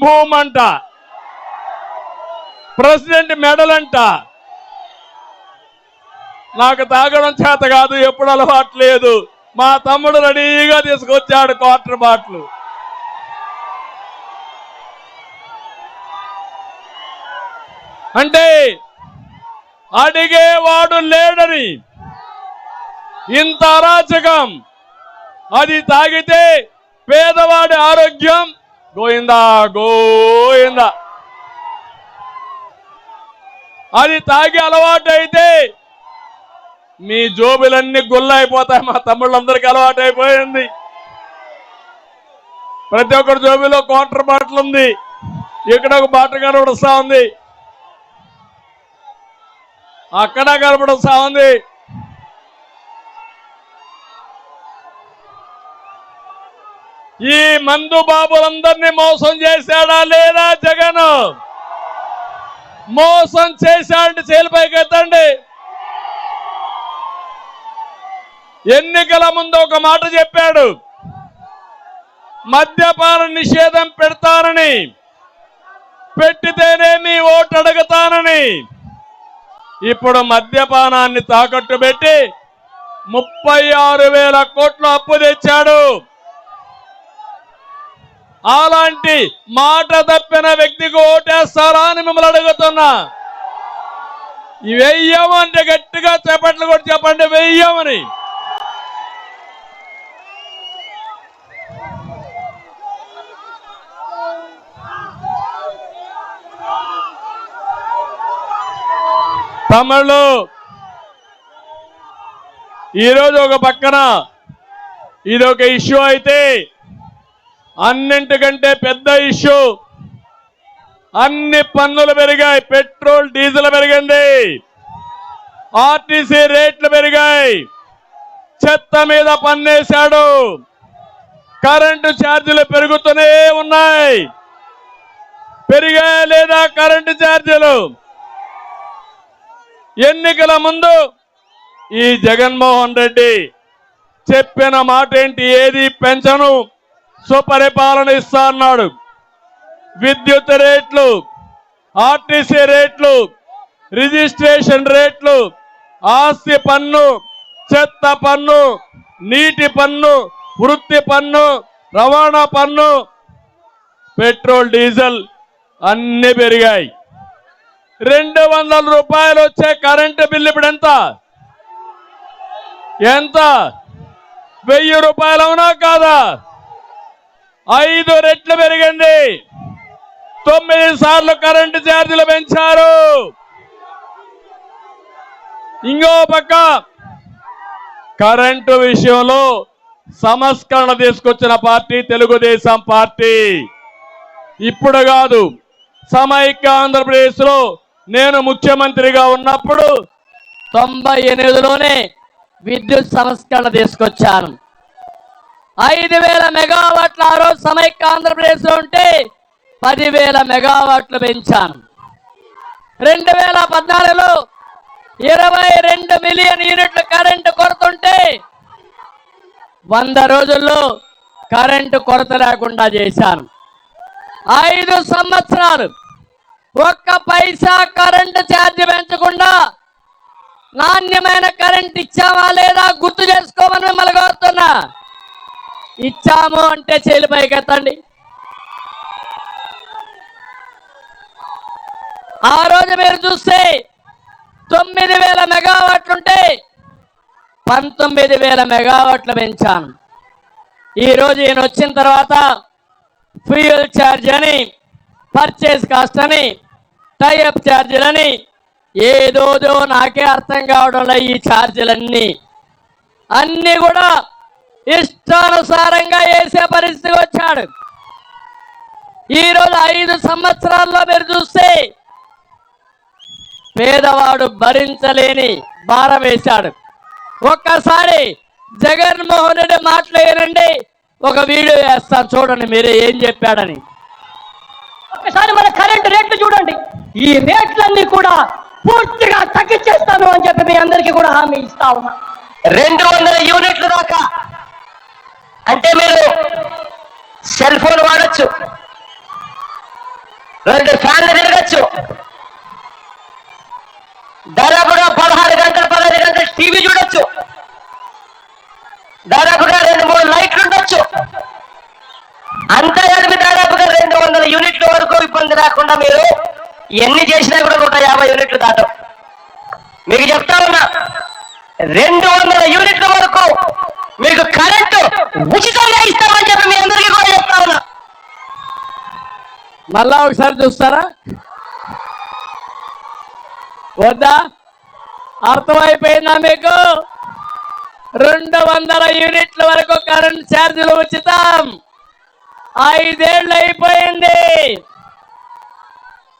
భూమంట, president medal అంట. నాకు తాగడం చేత కాదు, ఎప్పుడు అలవాటు లేదు. మా తమ్ముడు రెడీగా తీసుకొచ్చాడు క్వార్టర్ బాటిల్. అంటే అడిగేవాడు లేడని ఇంత అరాచకం. అది తాగితే పేదవాడి ఆరోగ్యం గోయిందా గోయిందా. అది తాగి అలవాటు అయితే మీ జోబులన్నీ గుల్లైపోతాయి. మా తమ్ముళ్ళందరికీ అలవాటు అయిపోయింది. ప్రతి ఒక్కరి జోబులో క్వార్టర్ బాటిల్ ఉంది. ఇక్కడ ఒక బాటిల్ కనబడుస్తా ఉంది, అక్కడ కనబడుస్తా ఉంది. ఈ మందు బాబులందరినీ మోసం చేశాడా లేదా జగన్? మోసం చేశాడంటే చేలిపైకి ఎత్తండి. ఎన్నికల ముందు ఒక మాట చెప్పాడు, మద్యపాన నిషేధం పెడతానని, పెట్టితేనే మీ ఓటు అడుగుతానని. ఇప్పుడు మద్యపానాన్ని తాకట్టు పెట్టి 36,000 కోట్లు అప్పు తెచ్చాడు. అలాంటి మాట తప్పిన వ్యక్తికి ఓటేస్తారా అని మిమ్మల్ని అడుగుతున్నా. వెయ్యమంటే గట్టిగా చేపట్లు కూడా చెప్పండి, వెయ్యమని. తమిళు ఈరోజు ఒక పక్కన ఇది ఒక ఇష్యూ అయితే, అన్నింటికంటే పెద్ద ఇష్యూ అన్ని పన్నులు పెరిగాయి. పెట్రోల్ డీజిల్ పెరిగింది, ఆర్టీసీ రేట్లు పెరిగాయి, చెత్త మీద పన్నేశాడు, కరెంటు ఛార్జీలు పెరుగుతూనే ఉన్నాయి. పెరిగాయా లేదా కరెంటు ఛార్జీలు? ఎన్నికల ముందు ఈ జగన్మోహన్ రెడ్డి చెప్పిన మాట ఏంటి? ఏది పెంచను, సుపరిపాలన ఇస్తా అన్నాడు. విద్యుత్ రేట్లు, ఆర్టీసీ రేట్లు, రిజిస్ట్రేషన్ రేట్లు, ఆస్తి పన్ను, చెత్త పన్ను, నీటి పన్ను, వృత్తి పన్ను, రవాణా పన్ను, పెట్రోల్ డీజిల్ అన్ని పెరిగాయి. 200 రూపాయలు వచ్చే కరెంటు బిల్లు ఇప్పుడు ఎంత? 1000 రూపాయలు అవునా కాదా? 5 రెట్లు పెరిగింది. 9 సార్లు కరెంటు ఛార్జీలు పెంచారు. ఇంకో పక్క కరెంటు విషయంలో సంస్కరణ తీసుకొచ్చిన పార్టీ తెలుగుదేశం పార్టీ. ఇప్పుడు కాదు, సమైక్య ఆంధ్రప్రదేశ్ లో నేను ముఖ్యమంత్రిగా ఉన్నప్పుడు 98లోనే విద్యుత్ సంస్కరణ తీసుకొచ్చాను. 5,000 మెగావాట్ల ఆ రోజు సమైక్య ఆంధ్రప్రదేశ్ లో ఉంటే 10,000 మెగావాట్లు పెంచాను. 2014లో 22 మిలియన్ యూనిట్లు కరెంటు కొరతుంటే 100 రోజుల్లో కరెంటు కొరత లేకుండా చేశాను. 5 సంవత్సరాలు ఒక్క పైసా కరెంటు ఛార్జీ పెంచకుండా నాణ్యమైన కరెంట్ ఇచ్చామా లేదా గుర్తు చేసుకోమని మిమ్మల్ని కోరుతున్నా. ఇచ్చాము అంటే చేలిపైకి ఎత్తండి. ఆ రోజు మీరు చూస్తే 9,000 మెగావాట్లుంటే 19,000 మెగావాట్లు పెంచాను. ఈరోజు ఈయన వచ్చిన తర్వాత ఫ్యూయల్ ఛార్జ్ అని, పర్చేస్ కాస్ట్ అని, టైఅప్ ఛార్జీలని, ఏదోదో నాకే అర్థం కావడం లేదు. ఈ ఛార్జీలన్నీ కూడా ఇష్టానుసారంగా వేసే పరిస్థితికి వచ్చాడు. ఈరోజు 5 సంవత్సరాల్లో మీరు చూస్తే పేదవాడు భరించలేని భారం వేశాడు. ఒక్కసారి జగన్మోహన్ రెడ్డి మాట్లాడేనండి, ఒక వీడియో వేస్తాను చూడండి మీరే ఏం చెప్పాడని. ఒకసారి మన కరెంటు రేట్లు చూడండి. ఈ రేట్లన్నీ కూడా పూర్తిగా తగ్గించేస్తాను అని చెప్పి మీ అందరికీ కూడా హామీ ఇస్తా ఉన్నా. 200 యూనిట్లు దాకా అంటే మీరు సెల్ ఫోన్ వాడచ్చు, రెండు ఫ్యాన్లు తిరగచ్చు, దాదాపుగా 16 గంటలు 15 గంటలు టీవీ చూడొచ్చు, దాదాపుగా 2-3 లైట్లు ఉండొచ్చు. అంతా కలిపి దాదాపుగా 200 యూనిట్ల వరకు ఇబ్బంది రాకుండా మీరు ఎన్ని చేసినా కూడా 150 యూనిట్లు దాటం. మీకు చెప్తా ఉన్నా, 200 యూనిట్ల వరకు మీకు కరెంటు ఉచితంగా ఇస్తామని చెప్పి మీ అందరికీ కూడా చెప్తా ఉన్నా. మళ్ళా ఒకసారి చూస్తారా వద్దా? అర్థమైపోయిందా మీకు? 200 యూనిట్ల వరకు కరెంట్ ఛార్జీలు ఉచితం. 5 ఏళ్ళు అయిపోయింది,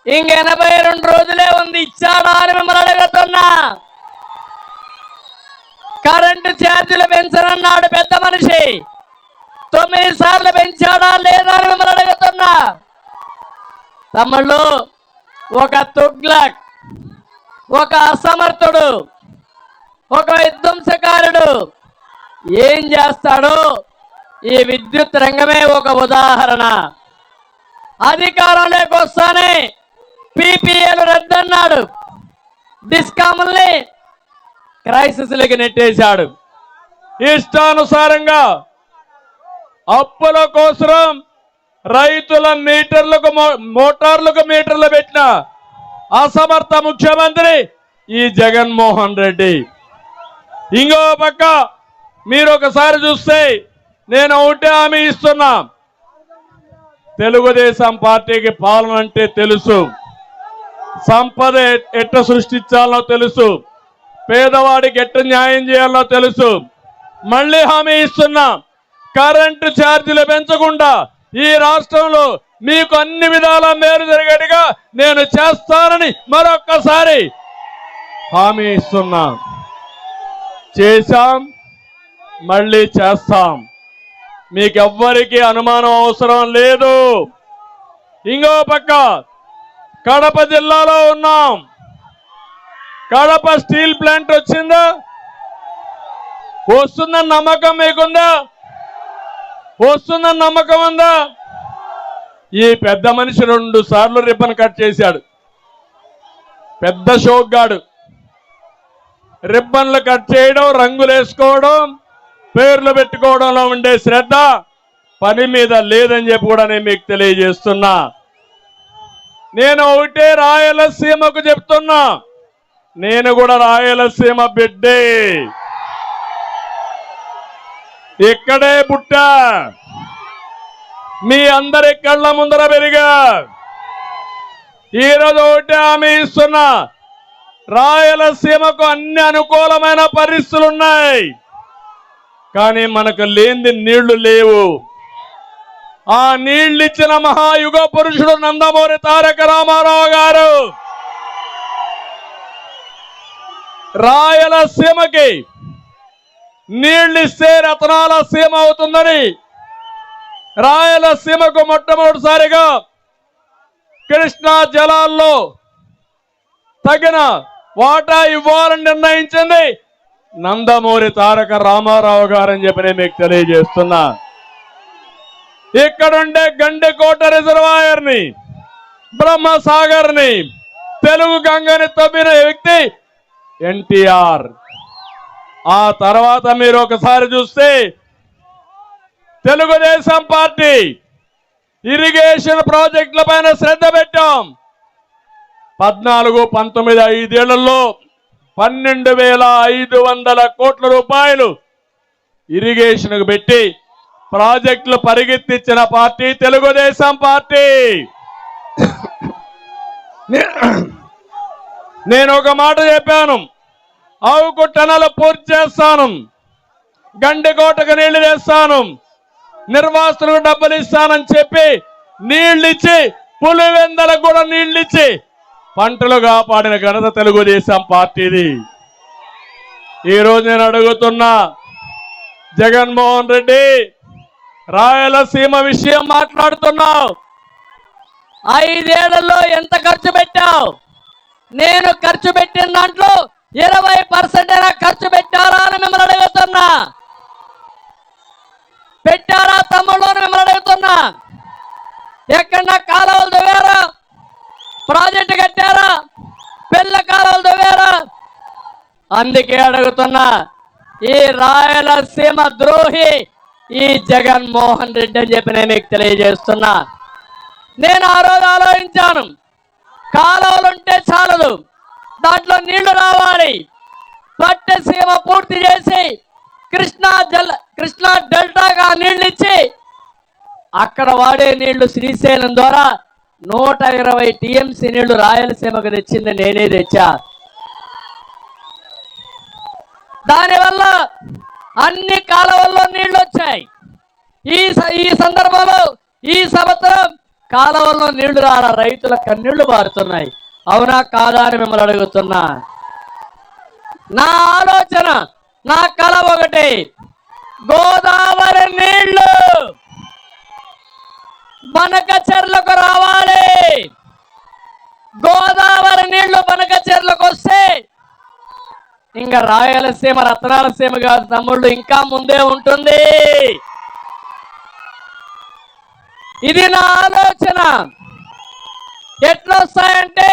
ఇంక 82 రోజులే ఉంది. ఇచ్చాడా అని మిమ్మల్ని అడుగుతున్నా. కరెంటు ఛార్జీలు పెంచనన్నాడు పెద్ద మనిషి, 9 సార్లు పెంచాడా లేదా అని మిమ్మల్ని అడుగుతున్నా. తమ్ముళ్ళు, ఒక తుగ్లక్, ఒక అసమర్థుడు, ఒక విధ్వంసకారుడు ఏం చేస్తాడో ఈ విద్యుత్ రంగమే ఒక ఉదాహరణ. అధికారంలోకి వస్తానే పీపీఏలు రద్దన్నాడు, డిస్కాముల్ని క్రైసిస్లకి నెట్టేశాడు. ఇష్టానుసారంగా అప్పుల కోసం రైతుల మోటార్లకు మీటర్లు పెట్టిన అసమర్థ ముఖ్యమంత్రి ఈ జగన్మోహన్ రెడ్డి. ఇంకో పక్క మీరు ఒకసారి చూస్తే నేను ఒకటే హామీ ఇస్తున్నా, తెలుగుదేశం పార్టీకి పాలన అంటే తెలుసు, సంపద ఎట్ట సృష్టించాలో తెలుసు, పేదవాడికి ఎట్ట న్యాయం చేయాలో తెలుసు. మళ్ళీ హామీ ఇస్తున్నా, కరెంటు ఛార్జీలు పెంచకుండా ఈ రాష్ట్రంలో మీకు అన్ని విధాల మేలు జరిగేట్టుగా నేను చేస్తానని మరొక్కసారి హామీ ఇస్తున్నా. చేశాం, మళ్ళీ చేస్తాం, మీకెవ్వరికీ అనుమానం అవసరం లేదు. ఇంకో పక్క కడప జిల్లాలో ఉన్నాం. కడప స్టీల్ ప్లాంట్ వచ్చిందా? వస్తుందన్న నమ్మకం మీకుందా? వస్తుందన్న నమ్మకం ఉందా? ఈ పెద్ద మనిషి 2 సార్లు రిబ్బన్ కట్ చేశాడు. పెద్ద షోగ్గాడు. రిబ్బన్లు కట్ చేయడం, రంగులు వేసుకోవడం, పేర్లు పెట్టుకోవడంలో ఉండే శ్రద్ధ పని మీద లేదని చెప్పి కూడా నేను మీకు తెలియజేస్తున్నా. నేను ఒకటే రాయలసీమకు చెప్తున్నా, నేను కూడా రాయలసీమ బిడ్డే, ఇక్కడే పుట్టా, మీ అందరి కళ్ళ ముందర పెరిగా. ఈరోజు ఒకటే హామీ ఇస్తున్నా, రాయలసీమకు అన్ని అనుకూలమైన పరిస్థితులు ఉన్నాయి, కానీ మనకు లేనిది నీళ్లు లేవు. ఆ నీళ్లు ఇచ్చిన మహాయుగ పురుషుడు నందమూరి తారక రామారావు గారు రాయలసీమకి నీళ్లిస్తే రతనాల సీమ అవుతుందని రాయలసీమకు మొట్టమొదటిసారిగా కృష్ణా జలాల్లో తగిన వాటా ఇవ్వాలని నిర్ణయించింది నందమూరి తారక రామారావు గారని చెప్పి నేను మీకు తెలియజేస్తున్నా. ఇక్కడుండే గండికోట రిజర్వాయర్ ని, బ్రహ్మసాగర్ ని, తెలుగు గంగని తవ్విన వ్యక్తి ఎన్టీఆర్. ఆ తర్వాత మీరు ఒకసారి చూస్తే తెలుగుదేశం పార్టీ ఇరిగేషన్ ప్రాజెక్టుల పైన శ్రద్ధ పెట్టాం. 14, 19, 5 ఏళ్లలో 12,500 కోట్ల రూపాయలు ఇరిగేషన్కు పెట్టి ప్రాజెక్టులు పరిగెత్తించిన పార్టీ తెలుగుదేశం పార్టీ. నేను ఒక మాట చెప్పాను, ఆవుకు టనలు పూర్తి చేస్తాను, గండికోటకు నీళ్లు తెస్తాను, నిర్వాసులకు డబ్బులు ఇస్తానని చెప్పి నీళ్ళిచ్చి, పులివెందలకు కూడా నీళ్ళిచ్చి పంటలు కాపాడిన ఘనత తెలుగుదేశం పార్టీది. ఈరోజు నేను అడుగుతున్నా, జగన్మోహన్ రెడ్డి రాయలసీమ విషయం మాట్లాడుతున్నావు, 5 ఏళ్లలో ఎంత ఖర్చు పెట్టావు? నేను ఖర్చు పెట్టిన దాంట్లో 20% అయినా ఖర్చు పెట్టారా అని మిమ్మల్ని అడుగుతున్నా. పెట్టారా తమ్ముళ్ళు అని మిమ్మల్ని అడుగుతున్నా. ఎక్కడన్నా కాలువలు తవ్వారా? ప్రాజెక్టు కట్టారా? పిల్ల కాలువలు తవ్వారా? అందుకే అడుగుతున్నా, ఈ రాయలసీమ ద్రోహి ఈ జగన్మోహన్ రెడ్డి అని చెప్పి నేను మీకు తెలియజేస్తున్నా. నేను ఆ రోజు ఆలోచించాను, కాలువలు ఉంటే చాలదు, దాంట్లో నీళ్లు రావాలి. పట్టసీమ పూర్తి చేసి కృష్ణా డెల్టాగా నీళ్లు ఇచ్చి అక్కడ వాడే నీళ్లు శ్రీశైలం ద్వారా 120 టీఎంసీ నీళ్లు రాయలసీమకు తెచ్చింది నేనే తెచ్చా. దానివల్ల అన్ని కాలువల్లో నీళ్లు వచ్చాయి. ఈ సందర్భంలో ఈ సంవత్సరం కాలువల్లో నీళ్లు రాల, రైతుల కన్నీళ్లు మారుతున్నాయి. అవునా కాదా అని మిమ్మల్ని అడుగుతున్నా. నా ఆలోచన, నా కల ఒకటి, గోదావరి నీళ్లు బనకచెర్లకు రావాలి. గోదావరి నీళ్లు బనకచెర్లకు వస్తే ఇంకా రాయలసీమ రత్నాలసీమ కాదు తమ్ముళ్ళు, ఇంకా ముందే ఉంటుంది. ఇది నా ఆలోచన. ఎట్లా వస్తాయంటే,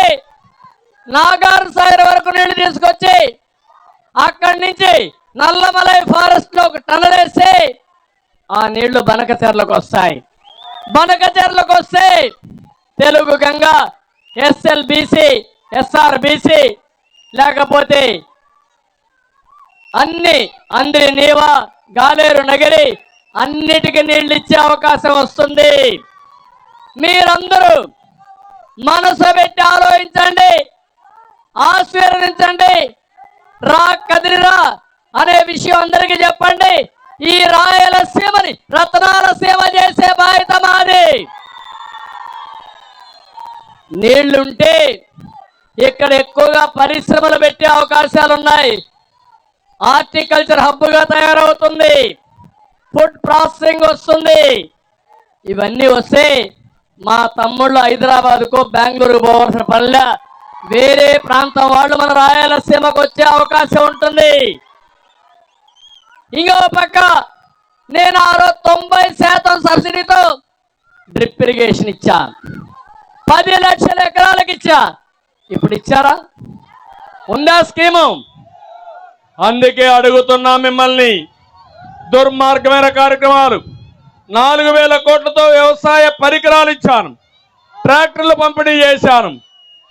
నాగార్ సాగర్ వరకు నీళ్లు తీసుకొచ్చి అక్కడి నుంచి నల్లమలై ఫారెస్ట్ లో ఒక టనల్ వేస్తే ఆ నీళ్లు బనకచెర్లకు వస్తాయి. బనకచెర్లకు వస్తే తెలుగు గంగ, SLBC, SRBC, లేకపోతే అంద్రి నీవ, గాలేరు నగరి అన్నిటికీ నీళ్ళు ఇచ్చే అవకాశం వస్తుంది. మీరందరూ మనసు పెట్టి ఆలోచించండి, ఆశీర్వదించండి. రా కదిరిరా అనే విషయం అందరికీ చెప్పండి. ఈ రాయలసీమని రత్నాలసీమ చేసే బాధ్యత మాది. నీళ్లుంటే ఇక్కడ ఎక్కువగా పరిశ్రమలు పెట్టే అవకాశాలు ఉన్నాయి. హార్టికల్చర్ హబ్గా తయారవుతుంది, ఫుడ్ ప్రాసెసింగ్ వస్తుంది. ఇవన్నీ వస్తే మా తమ్ముళ్ళు హైదరాబాద్కు, బెంగళూరు పోవాల్సిన పనిలే, వేరే ప్రాంతం వాళ్ళు మన రాయలసీమకు వచ్చే అవకాశం ఉంటుంది. ఇంకో పక్క నేను 90% సబ్సిడీతో డ్రిప్ ఇరిగేషన్ ఇచ్చా, 10 లక్షల ఎకరాలకు ఇచ్చా. ఇప్పుడు ఇచ్చారా? ఉందా స్కీము? అందుకే అడుగుతున్నా మిమ్మల్ని, దుర్మార్గమైన కార్యక్రమాలు. 4,000 కోట్లతో వ్యవసాయ పరికరాలు ఇచ్చాను, ట్రాక్టర్లు పంపిణీ చేశాను.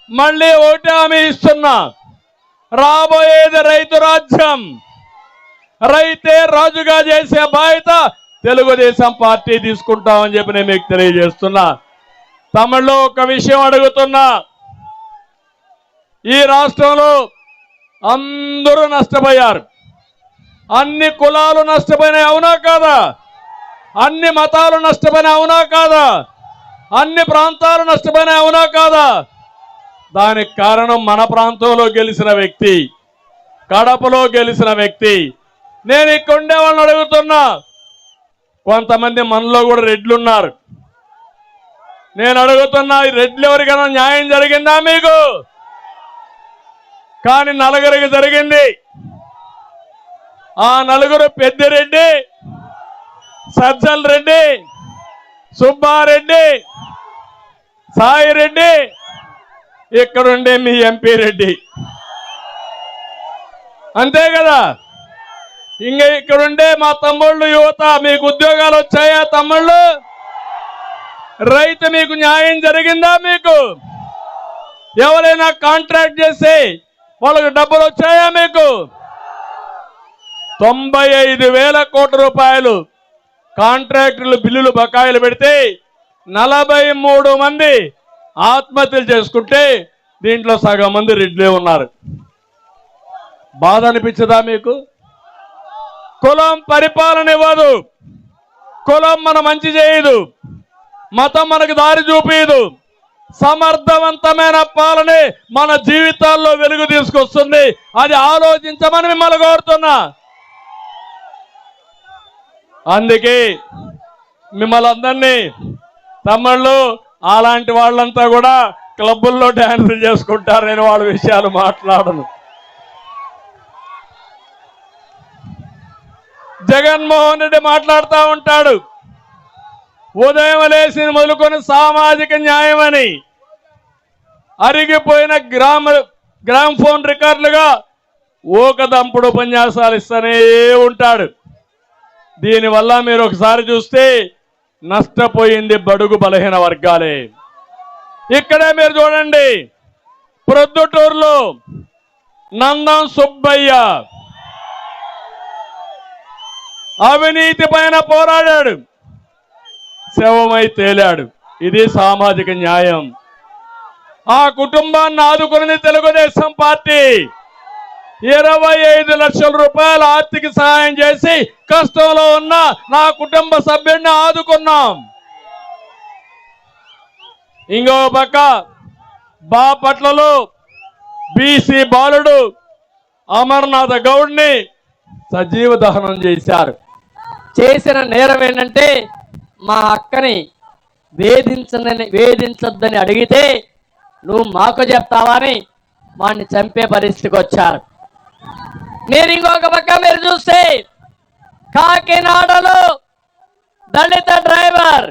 మళ్ళీ ఒకటి హామీ ఇస్తున్నా, రాబోయేది రైతు రాజ్యం. రైతే రాజుగా చేసే బాధ్యత తెలుగుదేశం పార్టీ తీసుకుంటామని చెప్పి నేను మీకు తెలియజేస్తున్నా. తమిళలో ఒక విషయం అడుగుతున్నా, ఈ రాష్ట్రంలో అందరూ నష్టపోయారు, అన్ని కులాలు నష్టపోయినాయి, అవునా కాదా? అన్ని మతాలు నష్టపోయినాయి, అవునా కాదా? అన్ని ప్రాంతాలు నష్టపోయినాయి, అవునా కాదా? దానికి కారణం మన ప్రాంతంలో గెలిచిన వ్యక్తి, కడపలో గెలిచిన వ్యక్తి. నేను ఇక్కడ ఉండే వాళ్ళని అడుగుతున్నా, కొంతమంది మనలో కూడా రెడ్లు ఉన్నారు. నేను అడుగుతున్నా, ఈ రెడ్లు ఎవరికైనా న్యాయం జరిగిందా మీకు? కానీ నలుగురికి జరిగింది. ఆ నలుగురు పెద్దిరెడ్డి, సజ్జల్ రెడ్డి, సుబ్బారెడ్డి, సాయిరెడ్డి, ఇక్కడుండే మీ ఎంపీ రెడ్డి. అంతే కదా? ఇంకా ఇక్కడుండే మా తమ్ముళ్ళు, యువత, మీకు ఉద్యోగాలు వచ్చాయా తమ్ముళ్ళు? రైతు మీకు న్యాయం జరిగిందా? మీకు ఎవరైనా కాంట్రాక్ట్ చేసి వాళ్ళకి డబ్బులు వచ్చాయా? మీకు 95,000 కోట్ల రూపాయలు కాంట్రాక్టర్లు బిల్లులు బకాయిలు పెడితే 43 మంది ఆత్మహత్యలు చేసుకుంటే దీంట్లో సగం మంది రెడ్లే ఉన్నారు. బాధ అనిపించదా మీకు? కులం పరిపాలన ఇవ్వదు, కులం మన మంచి చేయదు, మతం మనకు దారి చూపించదు. సమర్థవంతమైన పాలనే మన జీవితాల్లో వెలుగు తీసుకొస్తుంది. అది ఆలోచించమని మిమ్మల్ని కోరుతున్నా. అందుకే మిమ్మల్ని అందరినీ, తమ్ముళ్ళు అలాంటి వాళ్ళంతా కూడా క్లబ్బుల్లో డ్యాన్సులు చేసుకుంటారు, నేను వాళ్ళ విషయాలు మాట్లాడను. జగన్మోహన్ రెడ్డి మాట్లాడుతూ ఉంటాడు, ఉదయం లేచి మొదలుకొని సామాజిక న్యాయం అని. అరిగిపోయిన గ్రామ్ ఫోన్ రికార్డులుగా ఊకదంపుడు ఉపన్యాసాలు ఇస్తూనే ఉంటాడు. దీనివల్ల మీరు ఒకసారి చూస్తే నష్టపోయింది బడుగు బలహీన వర్గాలే. ఇక్కడే మీరు చూడండి, ప్రొద్దుటూరులో నందం సుబ్బయ్య అవినీతి పైన పోరాడాడు, శవమై తేలాడు. ఇది సామాజిక న్యాయం. ఆ కుటుంబాన్ని ఆదుకున్నది తెలుగుదేశం పార్టీ. 25 లక్షల రూపాయల ఆర్థిక సహాయం చేసి కష్టంలో ఉన్న నా కుటుంబ సభ్యుడిని ఆదుకున్నాం. ఇంకో పక్క బాపట్లలో బీసీ బాలుడు అమర్నాథ్ గౌడ్ని సజీవ దహనం చేశారు. చేసిన నేరం ఏంటంటే మా అక్కని వేధించొద్దని అడిగితే నువ్వు మాకు చెప్తావని వాడిని చంపే పరిస్థితికి వచ్చారు. మీరు ఇంకొక పక్క మీరు చూస్తే కాకినాడలో దళిత డ్రైవర్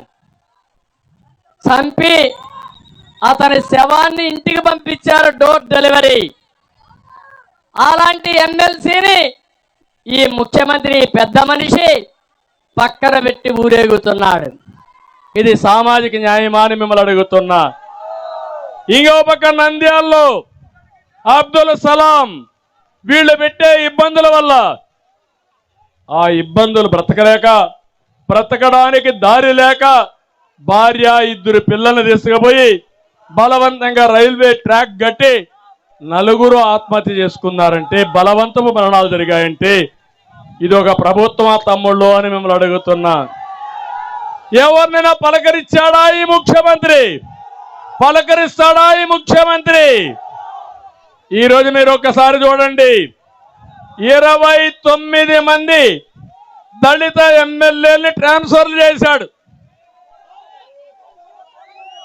చంపి అతని శవాన్ని ఇంటికి పంపించారు, డోర్ డెలివరీ. అలాంటి ఎమ్మెల్సీని ఈ ముఖ్యమంత్రి పెద్ద మనిషి పక్కన పెట్టి ఊరేగుతున్నాడు. ఇది సామాజిక న్యాయమా అని మిమ్మల్ని అడుగుతున్నా. ఇంకో పక్క నంద్యాలలో అబ్దుల్ సలాం వీళ్ళు పెట్టే ఇబ్బందుల వల్ల ఆ ఇబ్బందులు బ్రతకడానికి దారి లేక భార్య 2 పిల్లల్ని తీసుకుపోయి బలవంతంగా రైల్వే ట్రాక్ కట్టి 4 ఆత్మహత్య చేసుకున్నారంటే, బలవంతపు మరణాలు జరిగాయంటే ఇది ఒక ప్రభుత్వం తమ్ముళ్ళు అని మిమ్మల్ని అడుగుతున్నా. ఎవరినైనా పలకరించాడా ఈ ముఖ్యమంత్రి? పలకరిస్తాడా ఈ ముఖ్యమంత్రి? ఈరోజు మీరు ఒక్కసారి చూడండి, 29 మంది దళిత ఎమ్మెల్యేని ట్రాన్స్ఫర్లు చేశాడు.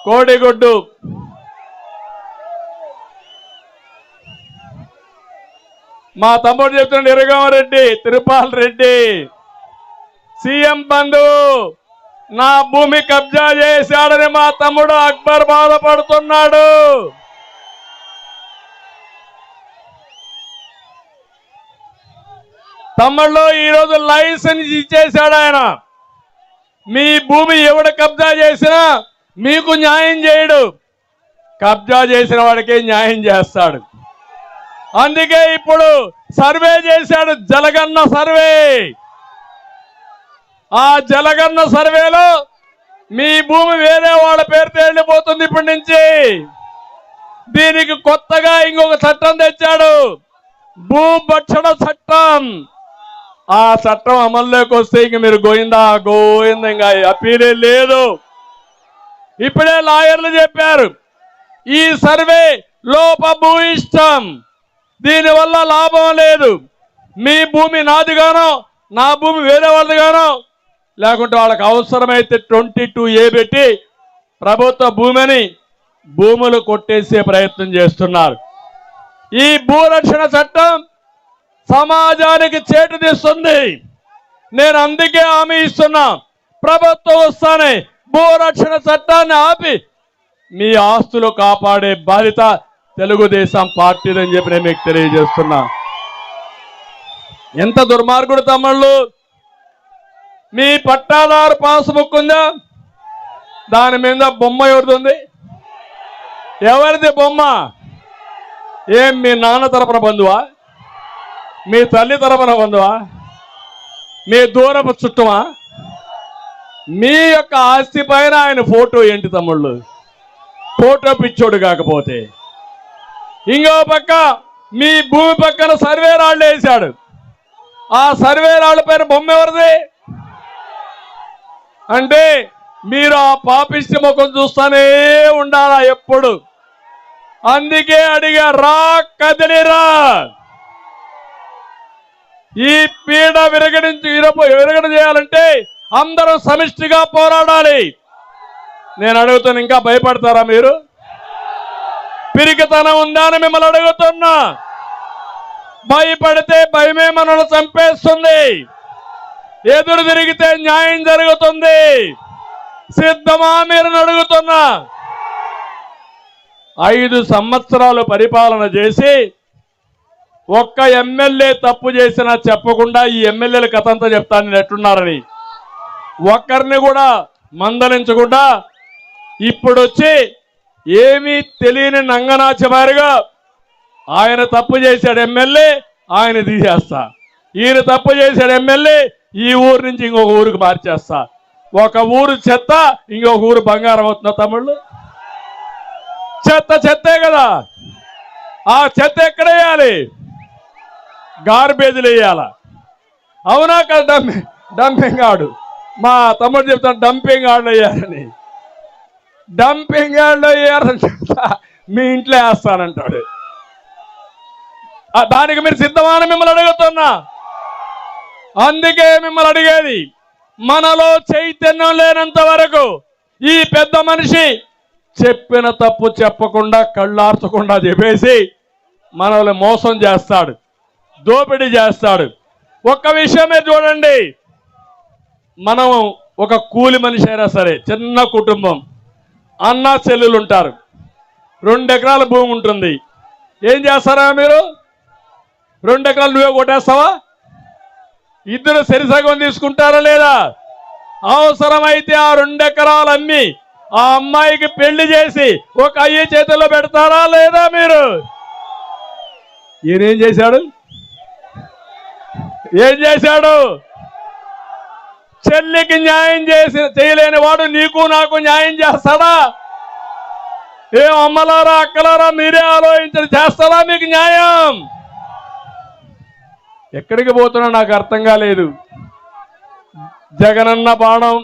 కోడిగుడ్డు మా తమ్ముడు చెప్తున్నాడు, ఇరగామరెడ్డి తిరుపాల్ రెడ్డి సీఎం బంధు నా భూమి కబ్జా చేశాడని మా తమ్ముడు అక్బర్ బాధపడుతున్నాడు. తమ్ముళ్ళు ఈరోజు లైసెన్స్ ఇచ్చేశాడు ఆయన. మీ భూమి ఎవడు కబ్జా చేసినా మీకు న్యాయం చేయడు, కబ్జా చేసిన వాడికే న్యాయం చేస్తాడు. అందుకే ఇప్పుడు సర్వే చేశాడు, జలగన్న సర్వే. ఆ జలగన్న సర్వేలో మీ భూమి వేరే వాళ్ళ పేరుతో వెళ్ళిపోతుంది ఇప్పటి నుంచి. దీనికి కొత్తగా ఇంకొక చట్టం తెచ్చాడు, భూభక్షణ చట్టం. ఆ చట్టం అమల్లోకి వస్తే ఇంక మీరు గోయిందా ఇంకా అప్పీలే లేదు. ఇప్పుడే లాయర్లు చెప్పారు, ఈ సర్వే లోపభూయిష్టం, దీనివల్ల లాభం లేదు. మీ భూమి నాదిగానో నా భూమి వేరే వాళ్ళదిగానో, లేకుంటే వాళ్ళకి అవసరమైతే 22A పెట్టి ప్రభుత్వ భూములు కొట్టేసే ప్రయత్నం చేస్తున్నారు. ఈ భూరక్షణ చట్టం సమాజానికి చేటు తీస్తుంది. నేను అందుకే హామీ ఇస్తున్నా, ప్రభుత్వం వస్తానే భూరక్షణ చట్టాన్ని ఆపి మీ ఆస్తులు కాపాడే బాధ్యత తెలుగుదేశం పార్టీదని చెప్పి నేను మీకు తెలియజేస్తున్నా. ఎంత దుర్మార్గుడు తమ్ముళ్ళు, మీ పట్టాదారు పాస్బుక్ ఉందా, దాని మీద బొమ్మ ఎవరిది? ఎవరిది బొమ్మ? ఏం మీ నాన్న తరపున బంధువా, మీ తల్లి తరపున బంధువా, మీ దూరపు చుట్టమా? మీ యొక్క ఆస్తి పైన ఆయన ఫోటో ఏంటి తమ్ముళ్ళు? ఫోటో పిచ్చోడు కాకపోతే. ఇంకో పక్క మీ భూమి పక్కన సర్వే రాళ్ళు వేశాడు, ఆ సర్వే రాళ్ళ పైన బొమ్మ ఎవరిది? అంటే మీరు ఆ పాపిష్టి ముఖం చూస్తూనే ఉండాలా ఎప్పుడు. అందుకే అడిగా, రా కదిలిరా, ఈ పీడ విరగడ చేయాలంటే అందరూ సమిష్టిగా పోరాడాలి. నేను అడుగుతాను, ఇంకా భయపడతారా మీరు? పిరికితనం ఉందా అని మిమ్మల్ని అడుగుతున్నా. భయపడితే భయమే మనల్ని చంపేస్తుంది, ఎదురు తిరిగితే న్యాయం జరుగుతుంది. సిద్ధమా మీరు అడుగుతున్నా? 5 సంవత్సరాలు పరిపాలన చేసి ఒక్క ఎమ్మెల్యే తప్పు చేసినా చెప్పకుండా ఈ ఎమ్మెల్యేల కథ అంతా చెప్తాను నేను ఎట్టున్నారని ఒక్కరిని కూడా మందలించకుండా ఇప్పుడొచ్చి ఏమీ తెలియని నంగనాచమారిగా ఆయన తప్పు చేశాడు ఎమ్మెల్యే, ఆయన తీసేస్తా, ఈయన తప్పు చేశాడు ఎమ్మెల్యే, ఈ ఊరు నుంచి ఇంకొక ఊరికి మార్చేస్తా, ఒక ఊరు చెత్త ఇంకొక ఊరు బంగారం అవుతున్నా తమ్ముళ్ళు. చెత్త చెత్తే కదా, ఆ చెత్త ఎక్కడ వేయాలి? గార్బేజ్లు వేయాల. అవునా కదా? డంపింగ్ ఆడు మా తమ్ముడు చెప్తాను, డంపింగ్ ఆడలు వేయాలని. డంపింగ్ యార్డ్లో వేయాలంట, మీ ఇంట్లో వేస్తానంటాడు. దానికి మీరు సిద్ధమని మిమ్మల్ని అడుగుతున్నా. అందుకే మిమ్మల్ని అడిగేది, మనలో చైతన్యం లేనంత వరకు ఈ పెద్ద మనిషి చెప్పిన తప్పు చెప్పకుండా కళ్ళార్చకుండా చెప్పేసి మనల్ని మోసం చేస్తాడు, దోపిడీ చేస్తాడు. ఒక్క విషయమే చూడండి, మనం ఒక కూలి మనిషి అయినా సరే, చిన్న కుటుంబం, అన్న చెల్లెలు ఉంటారు, 2 ఎకరాల భూమి ఉంటుంది. ఏం చేస్తారా మీరు? 2 ఎకరాలు నువ్వే కొట్టేస్తావా? ఇద్దరు సరిసగం తీసుకుంటారా లేదా? అవసరమైతే ఆ 2 ఎకరాలు అమ్మి ఆ అమ్మాయికి పెళ్లి చేసి ఒక అయ్య చేతుల్లో పెడతారా లేదా మీరు? ఈయనేం చేశాడు? ఏం చేశాడు? చెల్లికి న్యాయం చేయలేని వాడు నీకు నాకు న్యాయం చేస్తాడా? ఏం అమ్మలారా అక్కలారా మీరే ఆలోచించండి, చేస్తారా మీకు న్యాయం? ఎక్కడికి పోతున్నా నాకు అర్థం కాలేదు. జగనన్న బాణం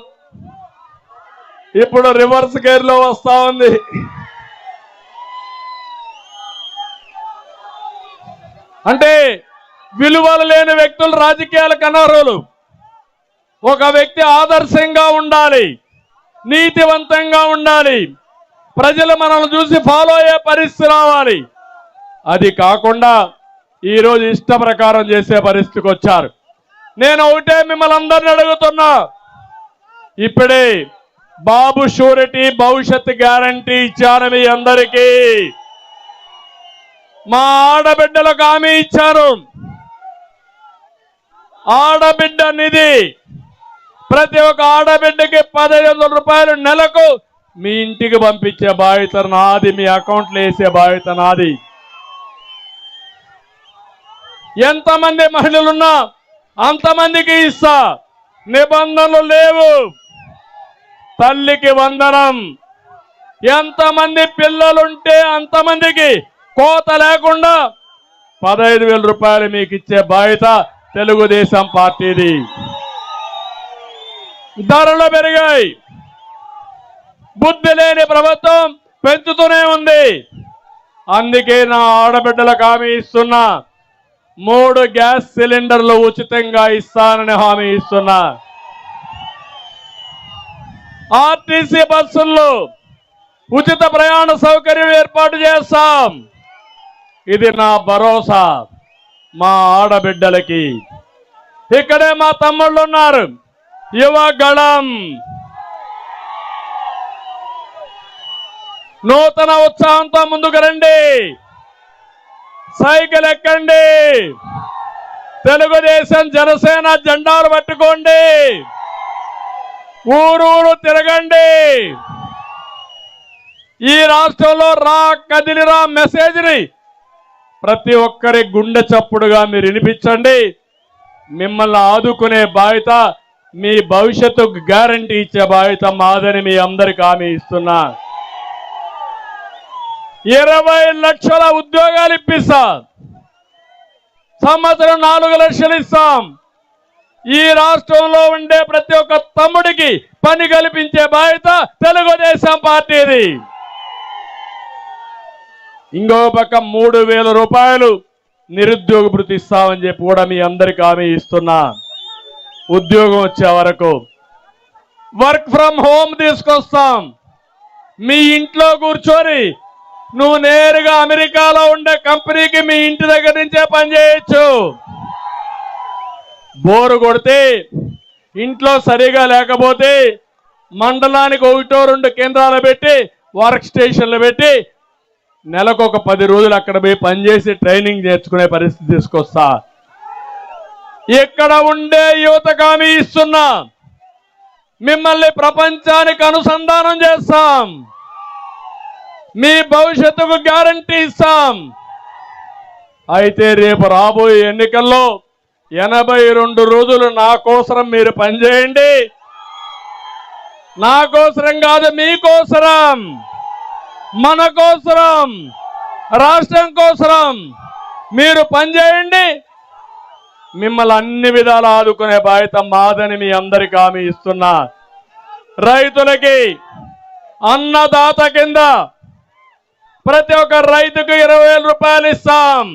ఇప్పుడు రివర్స్ గేర్లో వస్తా ఉంది. అంటే విలువలు లేని వ్యక్తులు రాజకీయాలకు అనర్హులు. ఒక వ్యక్తి ఆదర్శంగా ఉండాలి, నీతివంతంగా ఉండాలి, ప్రజలు మనల్ని చూసి ఫాలో అయ్యే పరిస్థితి రావాలి. అది కాకుండా ఈరోజు ఇష్ట ప్రకారం చేసే పరిస్థితికి వచ్చారు. నేను ఒకటే మిమ్మల్ని అందరిని అడుగుతున్నా, ఇప్పుడే బాబు షూరిటీ భవిష్యత్ గ్యారంటీ ఇచ్చాను మీ అందరికీ. మా ఆడబిడ్డలకు హామీ ఇచ్చారు. ఆడబిడ్డ నిధి, ప్రతి ఒక్క ఆడబిడ్డకి 1500 రూపాయలు నెలకు మీ ఇంటికి పంపించే బాధ్యత నాది, మీ అకౌంట్లో వేసే బాధ్యత నాది. ఎంతమంది మహిళలున్నా అంతమందికి ఇస్తా, నిబంధనలు లేవు. తల్లికి వందనం, ఎంతమంది పిల్లలుంటే అంతమందికి కోత లేకుండా 15,000 రూపాయలు మీకు ఇచ్చే బాధ్యత తెలుగుదేశం పార్టీది. ధరలు పెరిగాయి, బుద్ధి లేని ప్రభుత్వం పెంచుతూనే ఉంది. అందుకే నా ఆడబిడ్డలకు హామీ ఇస్తున్నా, 3 గ్యాస్ సిలిండర్లు ఉచితంగా ఇస్తానని హామీ ఇస్తున్నా. ఆర్టీసీ బస్సుల్లో ఉచిత ప్రయాణ సౌకర్యం ఏర్పాటు చేస్తాం. ఇది నా భరోసా మా ఆడబిడ్డలకి. ఇక్కడే మా తమ్ముళ్ళు ఉన్నారు, యువగళం. నూతన ఉత్సాహంతో ముందుకు రండి, సైకిల్ ఎక్కండి, తెలుగుదేశం జనసేన జెండాలు పట్టుకోండి, ఊరూరు తిరగండి. ఈ రాష్ట్రంలో రా కదిలిరా మెసేజ్ని ప్రతి ఒక్కరి గుండె చప్పుడుగా మీరు వినిపించండి. మిమ్మల్ని ఆదుకునే బాధ్యత, మీ భవిష్యత్తుకు గ్యారంటీ ఇచ్చే బాధ్యత మాదని మీ అందరికి హామీ ఇస్తున్నా. 20 లక్షల ఉద్యోగాలు ఇప్పిస్తాం, సంవత్సరం 4 లక్షలు ఇస్తాం. ఈ రాష్ట్రంలో ఉండే ప్రతి ఒక్క తమ్ముడికి పని కల్పించే బాధ్యత తెలుగుదేశం పార్టీది. ఇంకో పక్క 3,000 రూపాయలు నిరుద్యోగ భృతి ఇస్తామని చెప్పి కూడా మీ అందరికి హామీ ఇస్తున్నా. ఉద్యోగం వచ్చే వరకు వర్క్ ఫ్రమ్ హోమ్ తీసుకొస్తాం. మీ ఇంట్లో కూర్చొని నువ్వు నేరుగా అమెరికాలో ఉండే కంపెనీకి మీ ఇంటి దగ్గర నుంచే పనిచేయచ్చు. బోరు కొడితే, ఇంట్లో సరిగా లేకపోతే మండలానికి 1-2 కేంద్రాలు పెట్టి, వర్క్ స్టేషన్లు పెట్టి నెలకు ఒక 10 రోజులు అక్కడ పోయి పనిచేసి ట్రైనింగ్ నేర్చుకునే పరిస్థితి తీసుకొస్తా. ఇక్కడ ఉండే యువతకు హామీ ఇస్తున్నా, మిమ్మల్ని ప్రపంచానికి అనుసంధానం చేస్తాం, మీ భవిష్యత్తుకు గ్యారంటీ ఇస్తాం. అయితే రేపు రాబోయే ఎన్నికల్లో 82 రోజులు నా కోసరం మీరు పనిచేయండి. నా కోసరం కాదు, మీకోసరం, మన కోసరం, రాష్ట్రం కోసరం మీరు పనిచేయండి. మిమ్మల్ని అన్ని విధాలు ఆదుకునే బాధ్యత మాదని మీ అందరికీ హామీ ఇస్తున్నా. రైతులకి అన్నదాత కింద ప్రతి ఒక్క రైతుకు 20,000 రూపాయలు ఇస్తాం.